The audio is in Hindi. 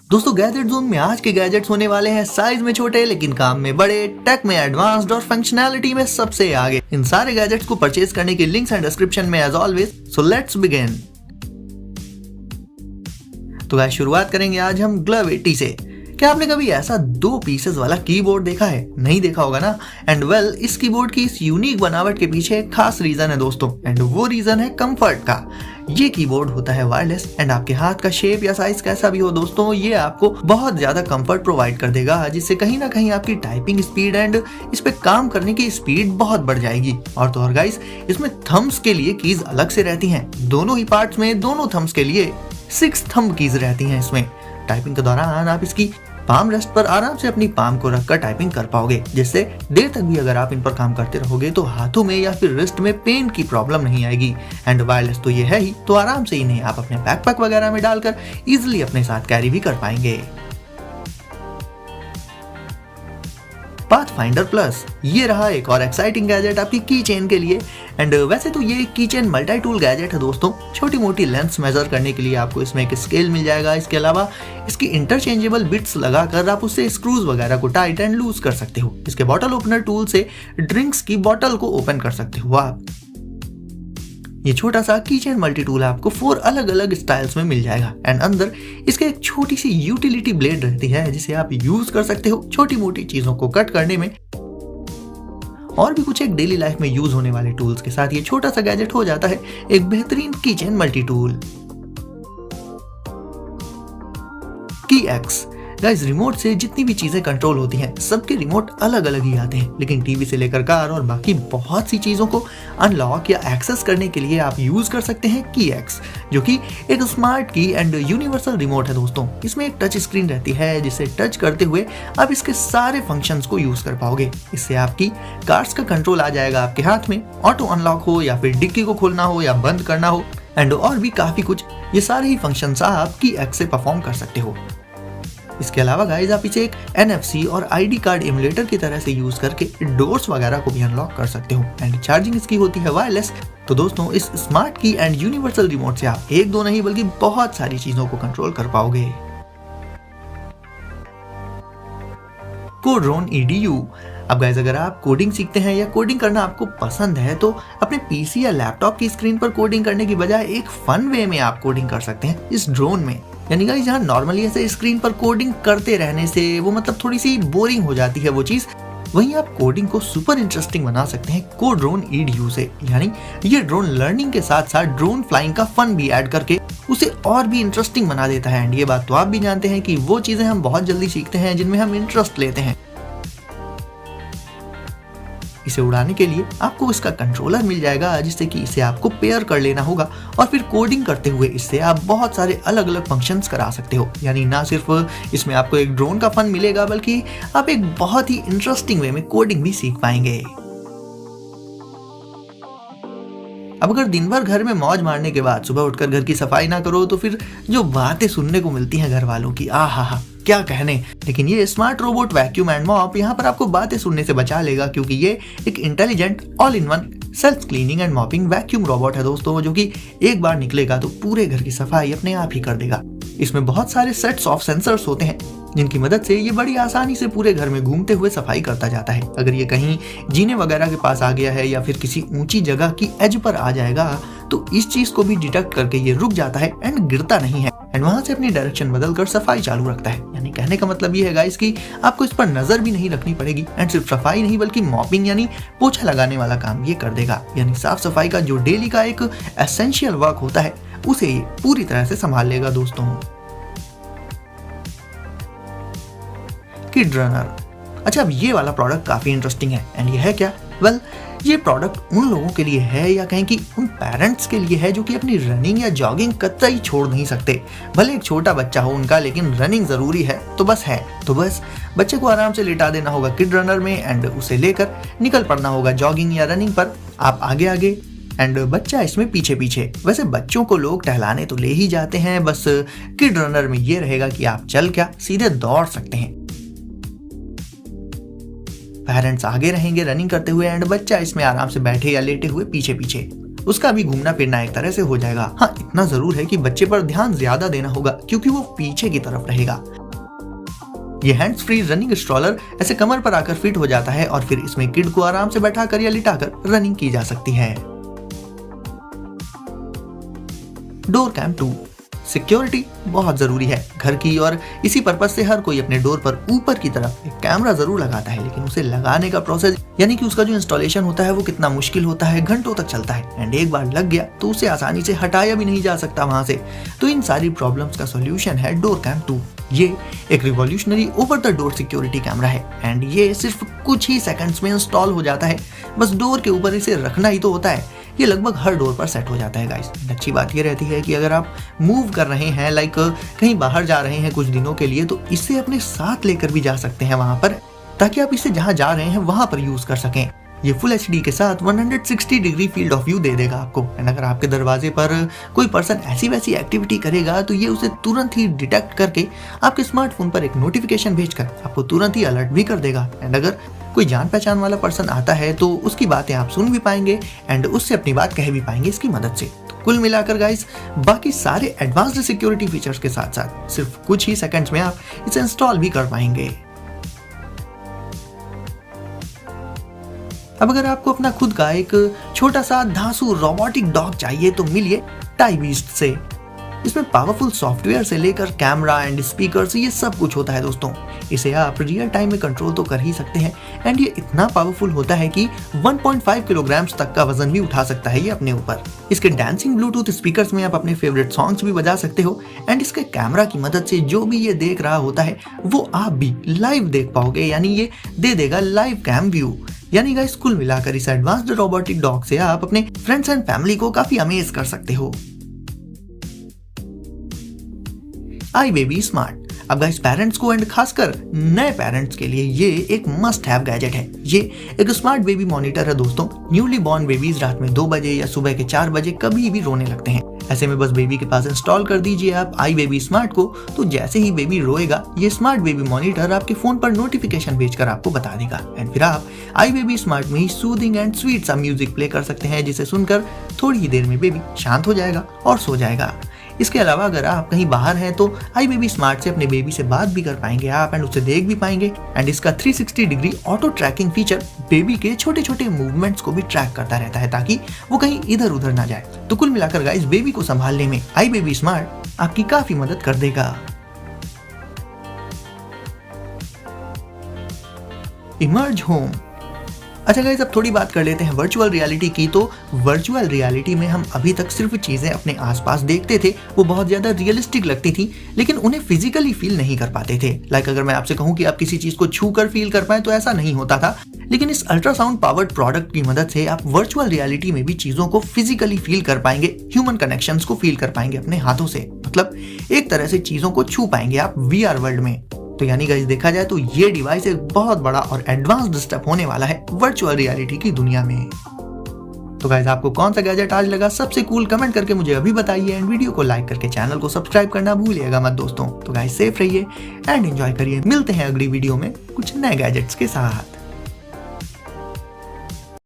दोस्तों गैजेट जोन में आज के गैजेट्स होने वाले हैं साइज में छोटे लेकिन काम में बड़े, टेक में एडवांस्ड और फंक्शनैलिटी में सबसे आगे। इन सारे गैजेट्स को परचेज करने की लिंक्स एंड डिस्क्रिप्शन में as always. So let's begin. तो गाइस शुरुआत करेंगे आज हम ग्लव 80 से। क्या आपने कभी ऐसा 2 पीसेस वाला कीबोर्ड देखा है? नहीं देखा होगा ना। एंड वेल इस कीबोर्ड की इस यूनिक बनावट के पीछे एक खास रीजन है दोस्तों, एंड वो रीजन है कंफर्ट का। ये कीबोर्ड होता है वायरलेस एंड आपके हाथ का शेप या साइज कैसा भी हो दोस्तों, ये आपको बहुत ज्यादा कंफर्ट प्रोवाइड कर देगा, जिससे कहीं ना कहीं आपकी टाइपिंग स्पीड एंड इस पे काम करने की स्पीड बहुत बढ़ जाएगी। और तो और गाइस इसमें थम्स के लिए कीज अलग से रहती हैं। दोनों ही पार्ट्स में दोनों थम्स के लिए 6 थंब कीज रहती हैं। इसमें टाइपिंग के दौरान आप इसकी पाम रेस्ट पर आराम से अपनी पाम को रखकर टाइपिंग कर पाओगे, जिससे देर तक भी अगर आप इन पर काम करते रहोगे तो हाथों में या फिर रिस्ट में पेन की प्रॉब्लम नहीं आएगी। एंड वायरलेस तो ये है ही, तो आराम से इन्हें आप अपने बैकपैक वगैरह में डालकर इजिली अपने साथ कैरी भी कर पाएंगे। पाथफाइंडर प्लस, ये रहा एक और एक्साइटिंग गैजेट आपकी की चेन के लिए। एंड वैसे तो ये की चेन मल्टी टूल गैजेट है दोस्तों। छोटी मोटी लेंथ्स मेजर करने के लिए आपको इसमें एक स्केल मिल जाएगा। इसके अलावा इसकी इंटरचेंजेबल बिट्स लगाकर आप उससे स्क्रूज वगैरह को टाइट एंड लूज कर सकते हो। इसके बॉटल ओपनर टूल से ड्रिंक्स की बॉटल को ओपन कर सकते हो आप। ये छोटा सा कीचेन मल्टी टूल आपको 4 अलग अलग स्टाइल्स में मिल जाएगा। एंड अंदर इसके एक छोटी सी यूटिलिटी ब्लेड रहती है, जिसे आप यूज कर सकते हो छोटी मोटी चीजों को कट करने में। और भी कुछ एक डेली लाइफ में यूज होने वाले टूल्स के साथ ये छोटा सा गैजेट हो जाता है एक बेहतरीन कीचेन मल्टी टूल। की एक्स गाइस, रिमोट से जितनी भी चीजें कंट्रोल होती हैं सबके रिमोट अलग अलग ही आते हैं, लेकिन टीवी से लेकर कार और बाकी बहुत सी चीजों को अनलॉक या एक्सेस करने के लिए आप यूज कर सकते हैं की एक्स, जो कि एक स्मार्ट की एंड यूनिवर्सल रिमोट है दोस्तों। इसमें एक टच स्क्रीन रहती है, जिसे टच करते हुए आप इसके सारे फंक्शंस को यूज कर पाओगे। इससे आपकी कार्स का कंट्रोल आ जाएगा आपके हाथ में, ऑटो अनलॉक हो या फिर डिक्की को खोलना हो या बंद करना हो, एंड और भी काफी कुछ। ये सारे ही फंक्शंस आप की एक्स से परफॉर्म कर सकते हो। इसके अलावा गाइस आप इसे एक NFC और ID कार्ड इमुलेटर की तरह से यूज करके डोर्स वगैरह को भी अनलॉक कर सकते हो। एंड चार्जिंग इसकी होती है वायरलेस। तो दोस्तों इस स्मार्ट की एंड यूनिवर्सल रिमोट से आप एक दो नहीं बल्कि बहुत सारी चीजों को कंट्रोल कर पाओगे। कोड्रोन EDU। अब गाइस अगर आप कोडिंग सीखते हैं या कोडिंग करना आपको पसंद है तो अपने पीसी या लैपटॉप की स्क्रीन पर कोडिंग करने की बजाय एक फन वे में आप कोडिंग कर सकते हैं इस ड्रोन में। यानी गाइस जहाँ नॉर्मली ऐसे स्क्रीन पर कोडिंग करते रहने से वो मतलब थोड़ी सी बोरिंग हो जाती है वो चीज, वहीं आप कोडिंग को सुपर इंटरेस्टिंग बना सकते हैं कोड्रोन EDU से। यानी ये ड्रोन लर्निंग के साथ साथ ड्रोन फ्लाइंग का फन भी ऐड करके उसे और भी इंटरेस्टिंग बना देता है। एंड ये बात तो आप भी जानते हैं कि वो चीजें हम बहुत जल्दी सीखते हैं जिनमें हम इंटरेस्ट लेते हैं। इसे उड़ाने के लिए आपको इसका कंट्रोलर मिल जाएगा, जिससे कि इसे आपको पेयर कर लेना होगा और फिर कोडिंग करते हुए इससे आप बहुत सारे अलग अलग फंक्शंस करा सकते हो। यानी ना सिर्फ इसमें आपको एक ड्रोन का फन मिलेगा बल्कि आप एक बहुत ही इंटरेस्टिंग वे में कोडिंग भी सीख पाएंगे। अब अगर दिन भर घर में मौज मारने के बाद सुबह उठकर घर की सफाई ना करो तो फिर जो बातें सुनने को मिलती हैं घर वालों की, आहा क्या कहने। लेकिन ये smart robot vacuum and mop यहाँ पर आपको बातें सुनने से बचा लेगा, क्योंकि ये एक intelligent all in one self cleaning and mopping vacuum robot है दोस्तों, जो कि एक बार निकलेगा तो पूरे घर की सफाई अपने आप ही कर देगा। इसमें बहुत सारे सेट्स ऑफ सेंसर्स होते हैं जिनकी मदद से ये बड़ी आसानी से पूरे घर में घूमते हुए सफाई करता जाता है। अगर ये कहीं जीने वगैरह के पास आ गया है या फिर किसी ऊंची जगह की एज पर आ जाएगा तो इस चीज को भी डिटेक्ट करके ये रुक जाता है एंड गिरता नहीं है, एंड वहां से अपनी डायरेक्शन बदलकर सफाई चालू रखता है। यानी कहने का मतलब ये है गाइस कि आपको इस पर नजर भी नहीं रखनी पड़ेगी, एंड सिर्फ सफाई नहीं बल्कि मॉपिंग यानी पोछा लगाने वाला काम ये कर देगा। यानी साफ सफाई का जो डेली का एक एसेंशियल वर्क होता है उसे ये पूरी तरह से संभाल लेगा दोस्तों। Kid runner. अच्छा अब ये वाला प्रोडक्ट काफी इंटरेस्टिंग है। एंड ये है क्या? वेल ये प्रोडक्ट उन लोगों के लिए है या कहें कि उन पेरेंट्स के लिए है जो कि अपनी रनिंग या जॉगिंग कतई छोड़ नहीं सकते। भले एक छोटा बच्चा हो उनका, लेकिन रनिंग जरूरी है तो बस बच्चे को आराम से लेटा देना होगा किड रनर में एंड उसे लेकर निकल पड़ना होगा जॉगिंग या रनिंग पर। आप आगे आगे एंड बच्चा इसमें पीछे पीछे। वैसे बच्चों को लोग टहलाने तो ले ही जाते हैं, बस किड रनर में ये रहेगा कि आप चल क्या सीधे दौड़ सकते हैं। पेरेंट्स आगे रहेंगे रनिंग करते हुए एंड बच्चा इसमें आराम से बैठे या लेटे हुए पीछे पीछे। उसका भी घूमना फिरना एक तरह से हो जाएगा। हाँ, इतना जरूर है कि बच्चे पर ध्यान ज्यादा देना होगा क्योंकि वो पीछे की तरफ रहेगा। ये हैंड्स फ्री रनिंग स्ट्रॉलर ऐसे कमर पर आकर फिट हो जाता है और फिर इसमें किड को आराम से बैठाकर या लिटाकर रनिंग की जा सकती है। डोर कैम 2 सिक्योरिटी बहुत जरूरी है घर की, और इसी पर्पज से हर कोई अपने डोर पर ऊपर की तरफ एक कैमरा जरूर लगाता है, लेकिन उसे लगाने का प्रोसेस यानी कि उसका जो इंस्टॉलेशन होता है वो कितना मुश्किल होता है, घंटों तक चलता है एंड एक बार लग गया तो उसे आसानी से हटाया भी नहीं जा सकता वहां से। तो इन सारी प्रॉब्लम्स का सॉल्यूशन है डोर कैम 2। ये एक revolutionary over the door security camera है एंड ये सिर्फ कुछ ही सेकंड्स में इंस्टॉल हो जाता है। बस डोर के ऊपर इसे रखना ही तो होता है। ये लगभग हर डोर पर सेट हो जाता है गाइस। अच्छी बात ये रहती है कि अगर आप मूव कर रहे हैं, लाइक कहीं बाहर जा रहे हैं कुछ दिनों के लिए, तो इसे अपने साथ लेकर भी जा सकते हैं वहां पर, ताकि आप इसे जहां जा रहे हैं वहां पर यूज कर सकें। ये फुल HD के साथ 160 डिग्री फील्ड ऑफ व्यू दे देगा आपको एंड अगर आपके दरवाजे पर कोई पर्सन ऐसी वैसी एक्टिविटी करेगा तो ये उसे तुरंत ही डिटेक्ट करके आपके स्मार्टफोन पर एक नोटिफिकेशन भेजकर आपको तुरंत ही अलर्ट भी कर देगा। एंड अगर कोई जान पहचान वाला पर्सन आता है तो उसकी बातें आप सुन भी पाएंगे एंड उससे अपनी बात कह भी पाएंगे इसकी मदद से। तो कुल मिलाकर गाइस, बाकी सारे एडवांस्ड सिक्योरिटी फीचर्स के साथ साथ सिर्फ कुछ ही सेकंड्स में आप इसे इंस्टॉल भी कर पाएंगे। अब अगर आपको अपना खुद का एक छोटा सा धांसू रोबोटिक डॉग चाहिए तो मिलिए टाई बीस्ट से। इसमें पावरफुल सॉफ्टवेयर से लेकर कैमरा एंड स्पीकर्स ये सब कुछ होता है दोस्तों। इसे आप रियल टाइम में कंट्रोल तो कर ही सकते हैं एंड ये इतना पावरफुल होता है कि 1.5 किलोग्राम तक का वजन भी उठा सकता है ये अपने ऊपर। इसके डांसिंग ब्लूटूथ स्पीकर्स में आप अपने फेवरेट सॉन्ग्स भी बजा सकते हो एंड इसके कैमरा की मदद से जो भी ये देख रहा होता है वो आप भी लाइव देख पाओगे, यानी ये दे देगा लाइव कैम व्यू। यानी गाइस, कुल मिलाकर इस एडवांस्ड रोबोटिक डॉग से आप अपने फ्रेंड्स एंड फैमिली को काफी अमेज कर सकते हो। iBaby smart. अब गाइस, पेरेंट्स को एंड खासकर नए पेरेंट्स के लिए ये एक मस्ट हैव गैजेट है। ये एक स्मार्ट बेबी मॉनिटर है दोस्तों। न्यूली बॉर्न बेबीज रात में 2 बजे या सुबह के 4 बजे कभी भी रोने लगते हैं। ऐसे में बस बेबी के पास इंस्टॉल कर दीजिए आप iBaby स्मार्ट को, तो जैसे ही बेबी रोएगा ये स्मार्ट बेबी मॉनिटर आपके फोन पर नोटिफिकेशन भेजकर आपको बता देगा एंड फिर आप iBaby स्मार्ट में ही सूदिंग एंड स्वीट सा म्यूजिक प्ले कर सकते हैं, जिसे सुनकर थोड़ी ही देर में बेबी शांत हो जाएगा और सो जाएगा। इसके अलावा अगर आप कहीं बाहर हैं तो iBaby स्मार्ट से अपने बेबी से बात भी कर पाएंगे आप एंड उसे देख भी पाएंगे एंड इसका 360 degree auto tracking feature baby के छोटे छोटे मूवमेंट्स को भी ट्रैक करता रहता है ताकि वो कहीं इधर उधर ना जाए। तो कुल मिलाकर गाइस, बेबी को संभालने में iBaby स्मार्ट आपकी काफी मदद कर देगा। Emerge home. अच्छा गाइस, अब थोड़ी बात कर लेते हैं वर्चुअल रियलिटी की। तो वर्चुअल रियलिटी में हम अभी तक सिर्फ चीजें अपने आसपास देखते थे, वो बहुत ज्यादा रियलिस्टिक लगती थी, लेकिन उन्हें फिजिकली फील नहीं कर पाते थे। लाइक अगर मैं आपसे कहूं कि आप किसी चीज को छू कर फील कर पाए तो ऐसा नहीं होता था, लेकिन इस अल्ट्रासाउंड पावर्ड प्रोडक्ट की मदद से आप वर्चुअल रियलिटी में भी चीजों को फिजिकली फील कर पाएंगे, ह्यूमन कनेक्शंस को फील कर पाएंगे अपने हाथों से। मतलब एक तरह से चीजों को छू पाएंगे आप VR वर्ल्ड में। तो यानी गाइस, देखा जाए तो ये डिवाइस एक बहुत बड़ा और एडवांस्ड स्टेप होने वाला है वर्चुअल रियलिटी की दुनिया में। तो गाइस, आपको कौन सा गैजेट आज लगा सबसे कूल, कमेंट करके मुझे अभी बताइए एंड वीडियो को लाइक करके चैनल को सब्सक्राइब करना भूलिएगा मत दोस्तों। तो गाइस, सेफ रहिए एंड एंजॉय करिए। मिलते हैं अगली वीडियो में कुछ नए गैजेट्स के साथ।